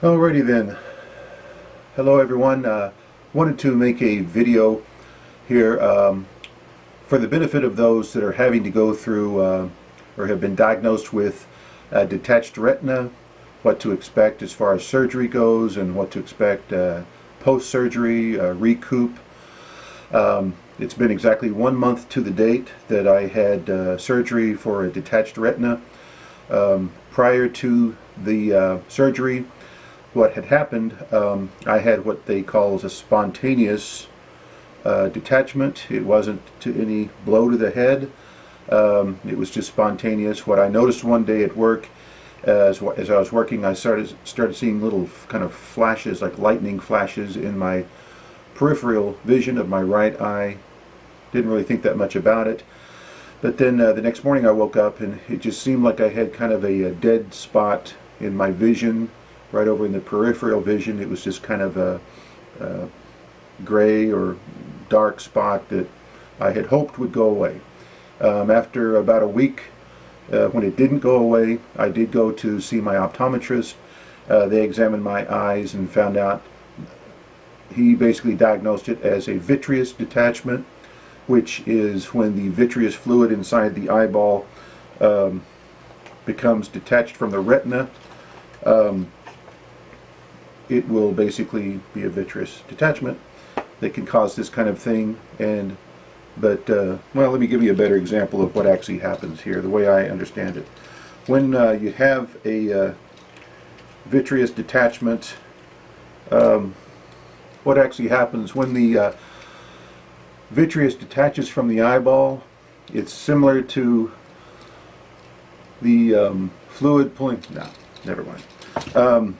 Alrighty then. Hello everyone. Wanted to make a video here for the benefit of those that are having to go through or have been diagnosed with detached retina, what to expect as far as surgery goes and what to expect post-surgery, recoup. It's been exactly 1 month to the date that I had surgery for a detached retina. Prior to the surgery, what had happened, I had what they call a spontaneous detachment. It wasn't to any blow to the head. It was just spontaneous. What I noticed one day at work, as I was working, I started seeing little kind of flashes, like lightning flashes, in my peripheral vision of my right eye. Didn't really think that much about it. But then the next morning I woke up and it just seemed like I had kind of a dead spot in my vision, right over in the peripheral vision. It was just kind of a gray or dark spot that I had hoped would go away. After about a week, when it didn't go away, I did go to see my optometrist. They examined my eyes and found out, he basically diagnosed it as a vitreous detachment, which is when the vitreous fluid inside the eyeball becomes detached from the retina. It will basically be a vitreous detachment that can cause this kind of thing. But well, let me give you a better example of what actually happens here, the way I understand it. When you have a vitreous detachment, what actually happens when the vitreous detaches from the eyeball, it's similar to the fluid pulling. No, never mind.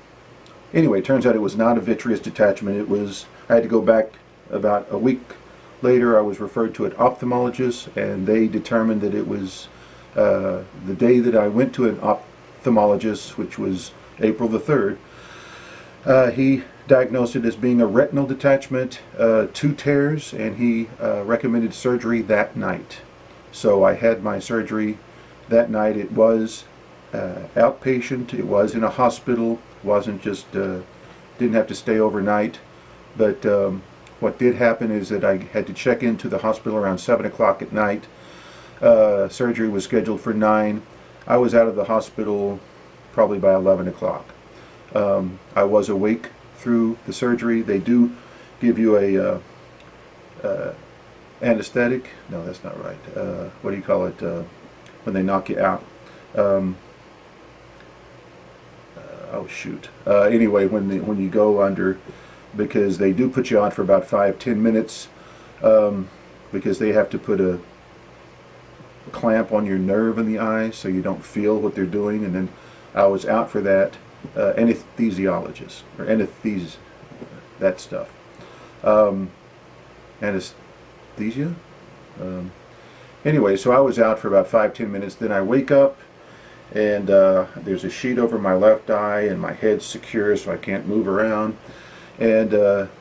Anyway, it turns out it was not a vitreous detachment. It was, I had to go back about a week later. I was referred to an ophthalmologist, and they determined that it was the day that I went to an ophthalmologist, which was April the 3rd. He diagnosed it as being a retinal detachment, 2 tears, and he recommended surgery that night. So I had my surgery that night. It was outpatient. It was in a hospital. Wasn't just didn't have to stay overnight. But what did happen is that I had to check into the hospital around 7 o'clock at night. Surgery was scheduled for 9. I was out of the hospital probably by 11 o'clock. I was awake through the surgery. They do give you a anesthetic. No, that's not right. What do you call it when they knock you out? Oh shoot. Anyway, when you go under, because they do put you on for about 5-10 minutes, because they have to put a clamp on your nerve in the eye so you don't feel what they're doing. And then I was out for that. Anesthesiologist or that stuff. Anesthesia. Anyway, so I was out for about 5-10 minutes. Then I wake up, and there's a sheet over my left eye, and my head's secure, so I can't move around. And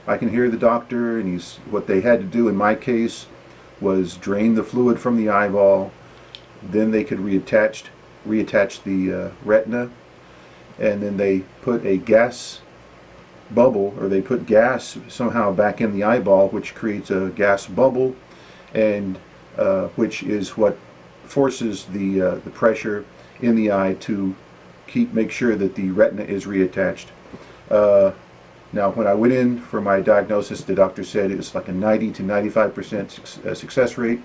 I can hear the doctor, and what they had to do in my case was drain the fluid from the eyeball. Then they could reattach the retina. And then they put a gas bubble, or they put gas somehow back in the eyeball, which creates a gas bubble, and which is what forces the pressure in the eye to make sure that the retina is reattached. Now, when I went in for my diagnosis, the doctor said it was like a 90 to 95% success rate.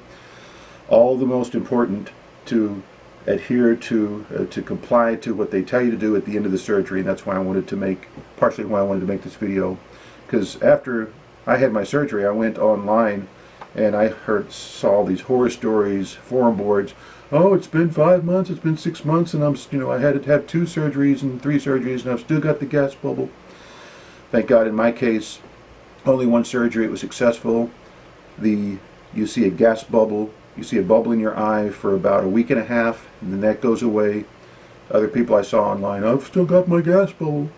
All the most important to adhere to comply to what they tell you to do at the end of the surgery, and that's why I wanted to make, partially why I wanted to make this video, because after I had my surgery, I went online and I saw all these horror stories, forum boards. Oh, it's been 5 months, it's been 6 months, and I had to have 2 surgeries and 3 surgeries, and I've still got the gas bubble. Thank God, in my case, only 1 surgery. It was successful. You see a gas bubble. You see a bubble in your eye for about a week and a half, and then that goes away. Other people I saw online, I've still got my gas bubble.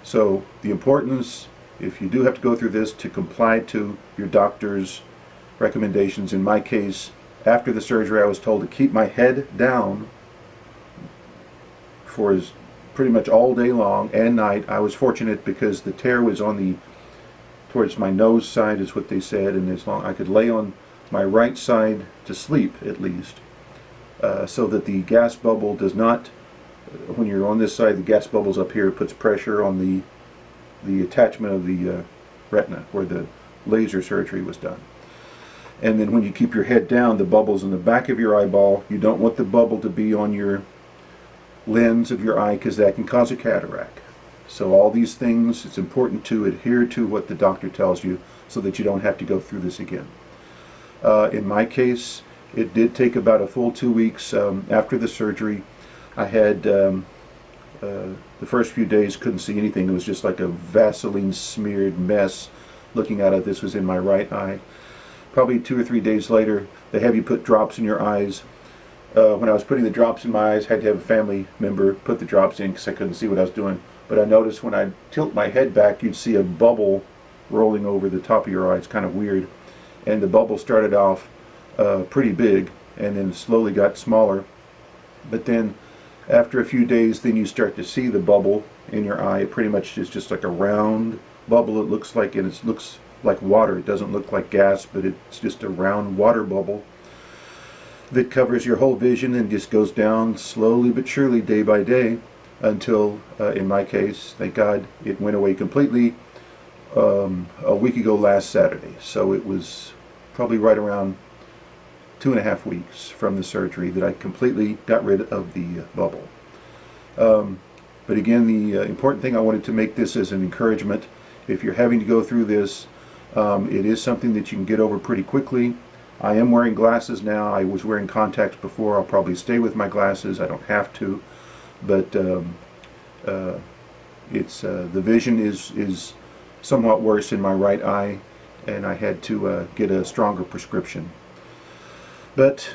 So the importance, if you do have to go through this, to comply to your doctor's recommendations. In my case, after the surgery, I was told to keep my head down for as pretty much all day long and night. I was fortunate because the tear was on the towards my nose side, is what they said, and as long I could lay on my right side to sleep at least, so that the gas bubble does not, when you're on this side, the gas bubble's up here, it puts pressure on the attachment of the retina where the laser surgery was done. And then when you keep your head down, the bubble's in the back of your eyeball. You don't want the bubble to be on your lens of your eye because that can cause a cataract. So all these things, it's important to adhere to what the doctor tells you so that you don't have to go through this again. In my case, it did take about a full 2 weeks after the surgery. I had the first few days couldn't see anything. It was just like a Vaseline smeared mess looking at it. This was in my right eye. Probably 2 or 3 days later, they have you put drops in your eyes. When I was putting the drops in my eyes, I had to have a family member put the drops in because I couldn't see what I was doing. But I noticed when I tilt my head back, you'd see a bubble rolling over the top of your eye. It's kind of weird. And the bubble started off pretty big and then slowly got smaller. But then after a few days, then you start to see the bubble in your eye. It pretty much is just like a round bubble, it looks like, and it looks like water. It doesn't look like gas, but it's just a round water bubble that covers your whole vision and just goes down slowly but surely day by day until, in my case, thank God, it went away completely a week ago last Saturday. So it was probably right around 2.5 weeks from the surgery that I completely got rid of the bubble. But again, the important thing, I wanted to make this as an encouragement. If you're having to go through this, it is something that you can get over pretty quickly. I am wearing glasses now. I was wearing contacts before. I'll probably stay with my glasses. I don't have to, but it's the vision is somewhat worse in my right eye, and I had to get a stronger prescription. But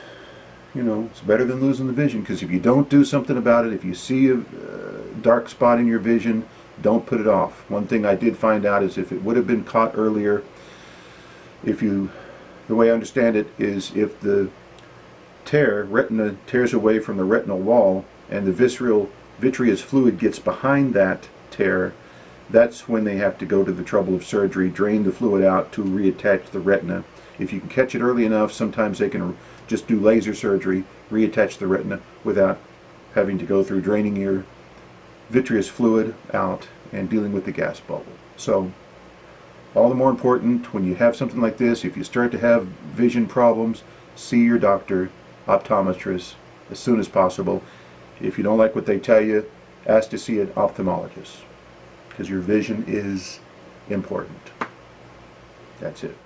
you know, it's better than losing the vision, because if you don't do something about it, if you see a dark spot in your vision, don't put it off. One thing I did find out is if it would have been caught earlier, the way I understand it is if the retina tears away from the retinal wall and the vitreous fluid gets behind that tear, that's when they have to go to the trouble of surgery, drain the fluid out to reattach the retina. If you can catch it early enough, sometimes they can just do laser surgery, reattach the retina without having to go through draining your vitreous fluid out and dealing with the gas bubble. So all the more important when you have something like this, if you start to have vision problems, see your doctor, optometrist, as soon as possible. If you don't like what they tell you, ask to see an ophthalmologist, because your vision is important. That's it.